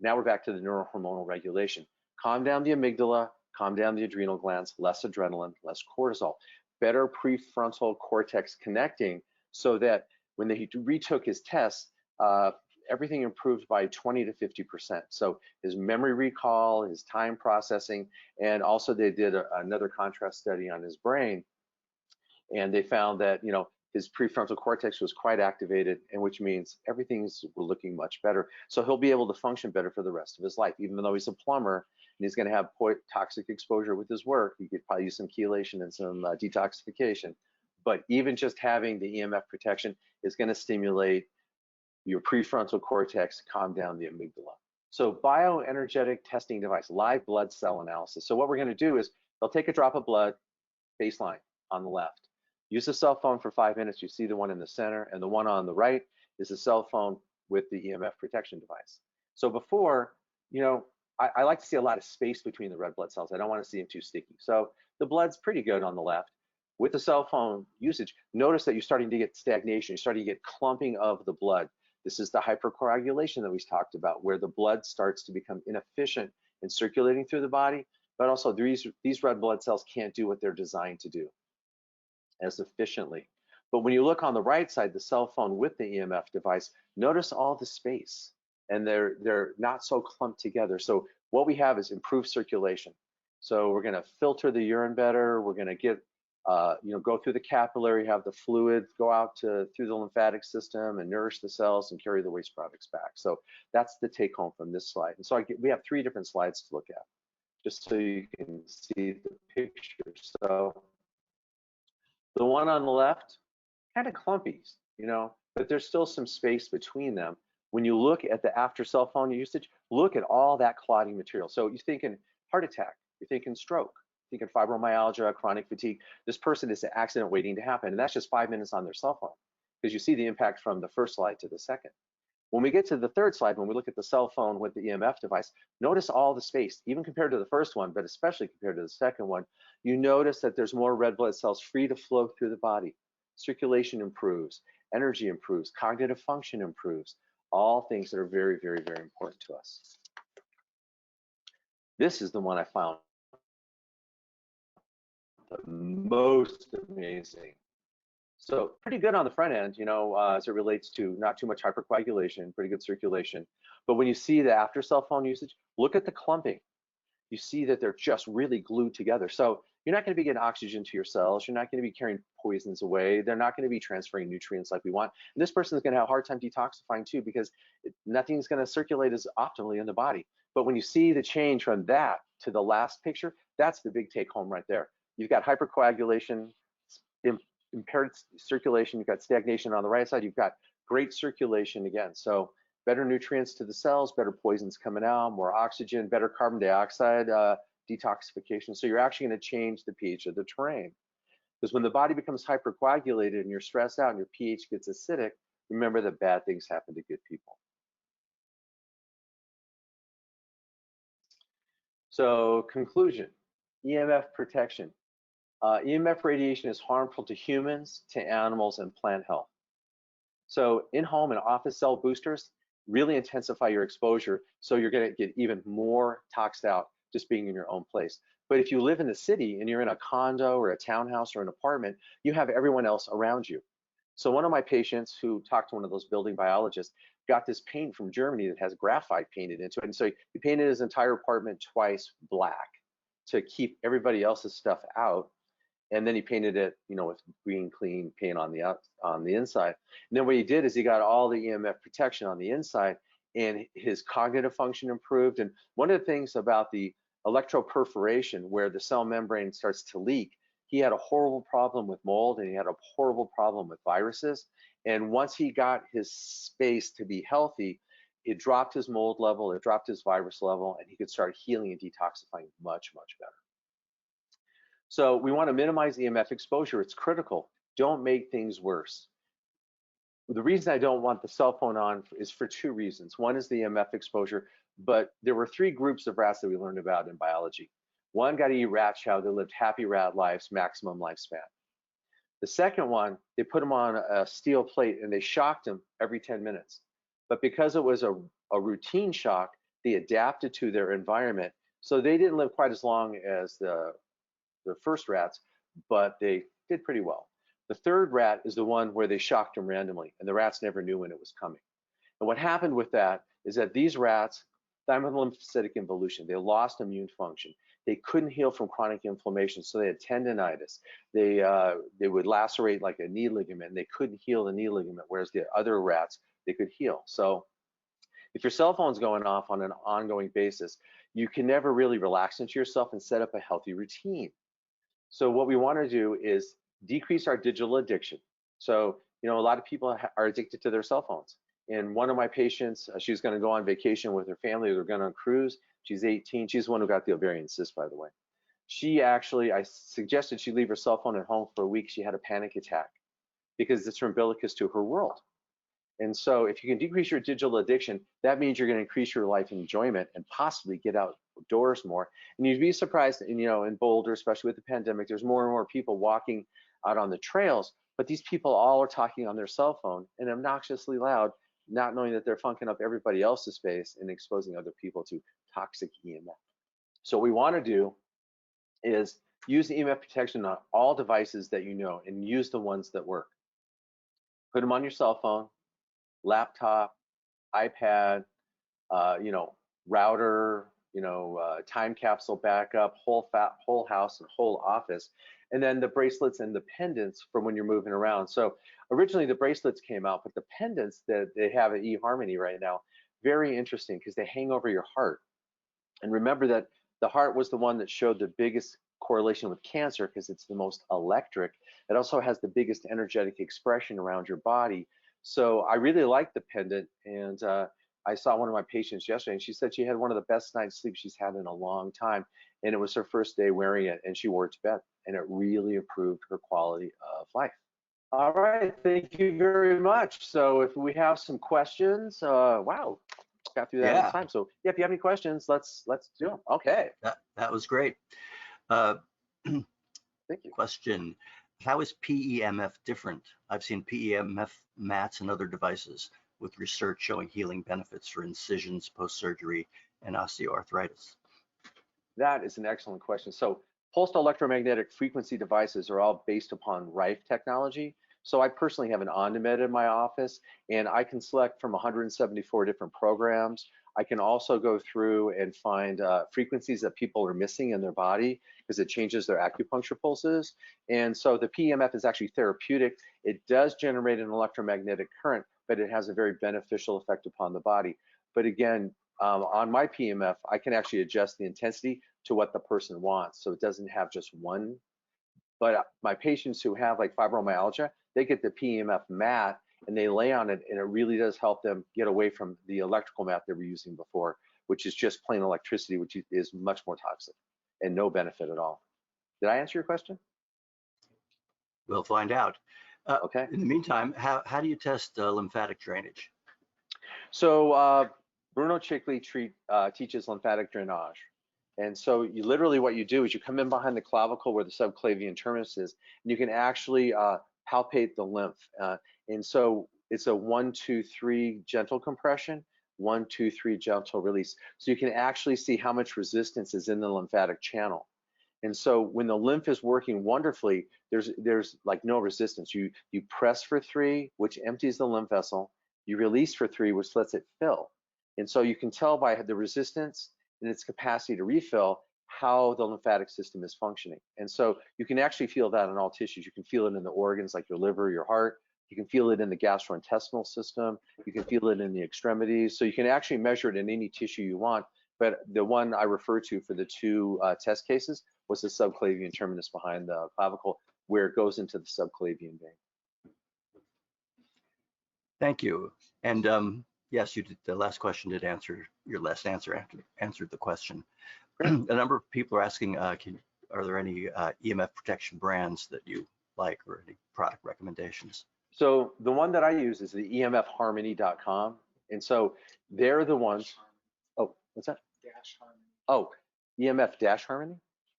Speaker 2: Now we're back to the neurohormonal regulation. Calm down the amygdala, calm down the adrenal glands, less adrenaline, less cortisol, better prefrontal cortex connecting so that when he retook his tests, everything improved by 20 to 50%. So his memory recall, his time processing, and also they did another contrast study on his brain, and they found that his prefrontal cortex was quite activated, and which means everything's looking much better. So he'll be able to function better for the rest of his life, even though he's a plumber and he's going to have toxic exposure with his work. He could probably use some chelation and some detoxification. But even just having the EMF protection is going to stimulate your prefrontal cortex, calm down the amygdala. So bioenergetic testing device, live blood cell analysis. So what we're going to do is they'll take a drop of blood, baseline on the left. Use the cell phone for 5 minutes. You see the one in the center, and the one on the right is the cell phone with the EMF protection device. So before, I like to see a lot of space between the red blood cells. I don't want to see them too sticky. So the blood's pretty good on the left. With the cell phone usage, notice that you're starting to get stagnation. You're starting to get clumping of the blood. This is the hypercoagulation that we talked about, where the blood starts to become inefficient in circulating through the body, but also these red blood cells can't do what they're designed to do as efficiently. But when you look on the right side, the cell phone with the EMF device, notice all the space, and they're not so clumped together. So what we have is improved circulation. So we're going to filter the urine better. We're going to get go through the capillary, have the fluid go out through the lymphatic system and nourish the cells and carry the waste products back. So that's the take home from this slide. And so we have 3 different slides to look at, just so you can see the picture. So the one on the left, kind of clumpy, but there's still some space between them. When you look at the after cell phone usage, look at all that clotting material. So you're thinking heart attack, you're thinking stroke, you're thinking fibromyalgia, chronic fatigue. This person is an accident waiting to happen, and that's just 5 minutes on their cell phone, because you see the impact from the first slide to the second. When we get to the third slide, when we look at the cell phone with the EMF device, notice all the space, even compared to the first one, but especially compared to the second one. You notice that there's more red blood cells free to flow through the body. Circulation improves, energy improves, cognitive function improves, all things that are very, very, very important to us. This is the one I found the most amazing. So pretty good on the front end, as it relates to not too much hypercoagulation, pretty good circulation. But when you see the after cell phone usage, look at the clumping. You see that they're just really glued together. So you're not going to be getting oxygen to your cells. You're not going to be carrying poisons away. They're not going to be transferring nutrients like we want. And this person is going to have a hard time detoxifying too, because nothing's going to circulate as optimally in the body. But when you see the change from that to the last picture, that's the big take home right there. You've got hypercoagulation, impaired circulation, you've got stagnation on the right side, you've got great circulation again. So better nutrients to the cells, better poisons coming out, more oxygen, better carbon dioxide detoxification. So you're actually going to change the pH of the terrain. Because when the body becomes hypercoagulated and you're stressed out and your pH gets acidic, remember that bad things happen to good people. So conclusion, EMF protection. EMF radiation is harmful to humans, to animals, and plant health. So in-home and office cell boosters really intensify your exposure, so you're going to get even more toxed out just being in your own place. But if you live in the city and you're in a condo or a townhouse or an apartment, you have everyone else around you. So one of my patients who talked to one of those building biologists got this paint from Germany that has graphite painted into it. And so he painted his entire apartment twice black to keep everybody else's stuff out. And then he painted it, with green, clean paint on the inside. And then what he did is he got all the EMF protection on the inside, and his cognitive function improved. And one of the things about the electroperforation, where the cell membrane starts to leak, he had a horrible problem with mold, and he had a horrible problem with viruses. And once he got his space to be healthy, it dropped his mold level, it dropped his virus level, and he could start healing and detoxifying much, much better. So we want to minimize EMF exposure. It's critical. Don't make things worse. The reason I don't want the cell phone on is for two reasons. One is the EMF exposure, but there were 3 groups of rats that we learned about in biology. One got to eat rat chow. They lived happy rat lives, maximum lifespan. The second one, they put them on a steel plate and they shocked them every 10 minutes. But because it was a routine shock, they adapted to their environment. So they didn't live quite as long as the first rats, but they did pretty well. The third rat is the one where they shocked them randomly, and the rats never knew when it was coming. And what happened with that is that these rats, thymolymphatic involution, they lost immune function. They couldn't heal from chronic inflammation, so they had tendinitis. They would lacerate like a knee ligament, and they couldn't heal the knee ligament, whereas the other rats, they could heal. So if your cell phone's going off on an ongoing basis, you can never really relax into yourself and set up a healthy routine. So what we want to do is decrease our digital addiction. So, a lot of people are addicted to their cell phones. And one of my patients, she was going to go on vacation with her family. They were going on a cruise. She's 18. She's the one who got the ovarian cyst, by the way. I suggested she leave her cell phone at home for a week. She had a panic attack because it's her umbilicus to her world. And so if you can decrease your digital addiction, that means you're going to increase your life enjoyment and possibly get outdoors more. And you'd be surprised, in Boulder, especially with the pandemic, there's more and more people walking out on the trails, but these people all are talking on their cell phone and obnoxiously loud, not knowing that they're funking up everybody else's space and exposing other people to toxic EMF. So what we want to do is use EMF protection on all devices that you know, and use the ones that work. Put them on your cell phone, laptop, iPad, router, time capsule backup, whole house and whole office, and then the bracelets and the pendants from when you're moving around. So originally the bracelets came out, but the pendants that they have at eHarmony right now, very interesting because they hang over your heart. And remember that the heart was the one that showed the biggest correlation with cancer because it's the most electric. It also has the biggest energetic expression around your body. So I really like the pendant, and I saw one of my patients yesterday, and she said she had one of the best night's sleep she's had in a long time, and it was her first day wearing it, and she wore it to bed, and it really improved her quality of life. All right, thank you very much. So if we have some questions, wow, got through that in
Speaker 1: Yeah,
Speaker 2: time. So yeah, if you have any questions, let's do them. Okay,
Speaker 1: that was great. Uh,
Speaker 2: thank you.
Speaker 1: Question, how is PEMF different? I've seen PEMF mats and other devices with research showing healing benefits for incisions, post-surgery, and osteoarthritis.
Speaker 2: That is an excellent question. So pulsed electromagnetic frequency devices are all based upon Rife technology. So I personally have an Omnimed in my office, and I can select from 174 different programs. I can also go through and find frequencies that people are missing in their body because it changes their acupuncture pulses. And so the PEMF is actually therapeutic. It does generate an electromagnetic current, but it has a very beneficial effect upon the body. But again, on my PEMF, I can actually adjust the intensity to what the person wants. So it doesn't have just one. But my patients who have like fibromyalgia, they get the PEMF mat and they lay on it, and it really does help them get away from the electrical mat they were using before, which is just plain electricity, which is much more toxic and no benefit at all. Did I answer your question?
Speaker 1: We'll find out.
Speaker 2: Okay.
Speaker 1: In the meantime, how do you test lymphatic drainage?
Speaker 2: So Bruno Chickley teaches lymphatic drainage. And so you literally, what you do is you come in behind the clavicle where the subclavian terminus is, and you can actually palpate the lymph. And so it's a 1, 2, 3 gentle compression, 1, 2, 3 gentle release. So you can actually see how much resistance is in the lymphatic channel. And so when the lymph is working wonderfully, there's like no resistance. You press for 3, which empties the lymph vessel. You release for 3, which lets it fill. And so you can tell by the resistance and its capacity to refill how the lymphatic system is functioning. And so you can actually feel that in all tissues. You can feel it in the organs like your liver, your heart. You can feel it in the gastrointestinal system. You can feel it in the extremities. So you can actually measure it in any tissue you want. But the one I referred to for the 2 test cases was the subclavian terminus behind the clavicle, where it goes into the subclavian vein.
Speaker 1: Thank you. And yes, you did. The last question did answer your last answer answered the question. A number of people are asking, are there any EMF protection brands that you like, or any product recommendations?
Speaker 2: So the one that I use is the EMFharmony.com, and so they're the ones. Oh, what's that? Oh, EMF-Harmony,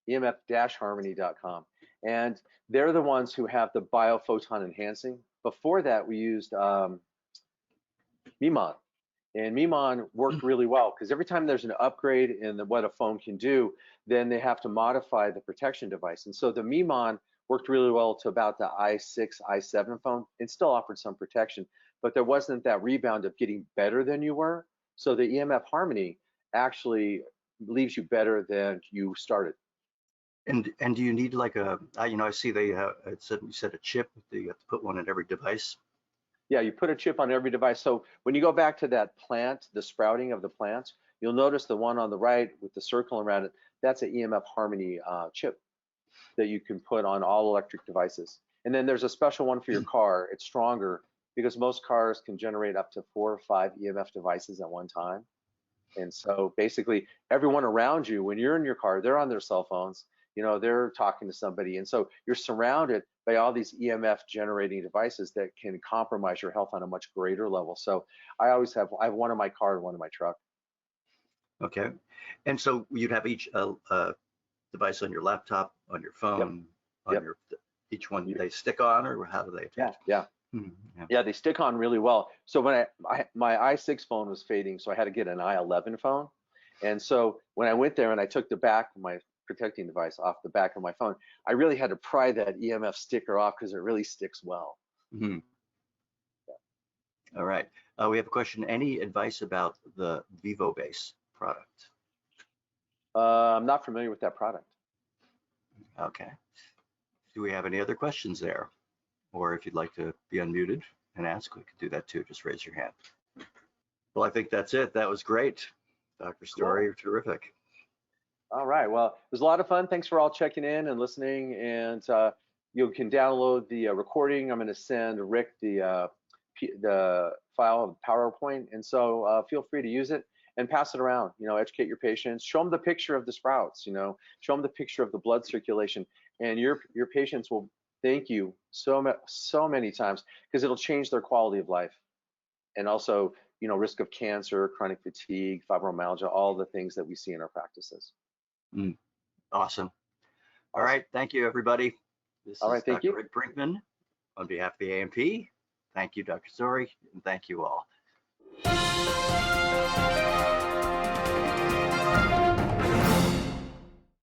Speaker 2: EMF-Harmony.com, and they're the ones who have the biophoton enhancing. Before that, we used Mimon, and Mimon worked really well because every time there's an upgrade in what a phone can do, then they have to modify the protection device. And so the Mimon worked really well to about the i6, i7 phone, and still offered some protection, but there wasn't that rebound of getting better than you were. So the EMF Harmony actually leaves you better than you started.
Speaker 1: And do you need like a, I see they you said a chip. You have to put one in every device.
Speaker 2: Yeah, you put a chip on every device. So when you go back to that plant, the sprouting of the plants, you'll notice the one on the right with the circle around it, that's an EMF Harmony chip that you can put on all electric devices. And then there's a special one for your car. It's stronger because most cars can generate up to 4 or 5 EMF devices at one time. And so basically everyone around you, when you're in your car, they're on their cell phones, they're talking to somebody. And so you're surrounded by all these EMF generating devices that can compromise your health on a much greater level. So I have one in my car and one in my truck.
Speaker 1: Okay. And so you'd have each device on your laptop, on your phone, on your, each one they stick on, or how do they attach?
Speaker 2: Yeah, they stick on really well. So when my i6 phone was fading, so I had to get an i11 phone. And so when I went there and I took the back of my protecting device off the back of my phone, I really had to pry that EMF sticker off because it really sticks well.
Speaker 1: Mm-hmm. All right. We have a question. Any advice about the VivoBase product?
Speaker 2: I'm not familiar with that product.
Speaker 1: Okay. Do we have any other questions there? Or if you'd like to be unmuted and ask, we could do that too. Just raise your hand. Well, I think that's it. That was great. Dr. Storrie, you're terrific.
Speaker 2: All right. Well, it was a lot of fun. Thanks for all checking in and listening. And you can download the recording. I'm going to send Rick the the file of PowerPoint, and so feel free to use it and pass it around. Educate your patients, show them the picture of the sprouts, show them the picture of the blood circulation, and your patients will thank you so many times, because it'll change their quality of life. And also, risk of cancer, chronic fatigue, fibromyalgia, all the things that we see in our practices.
Speaker 1: Awesome. All right, thank you, everybody. This is
Speaker 2: thank
Speaker 1: Dr.
Speaker 2: you.
Speaker 1: Rick Brinkman on behalf of the AMP. Thank you, Dr. Storrie, and thank you all.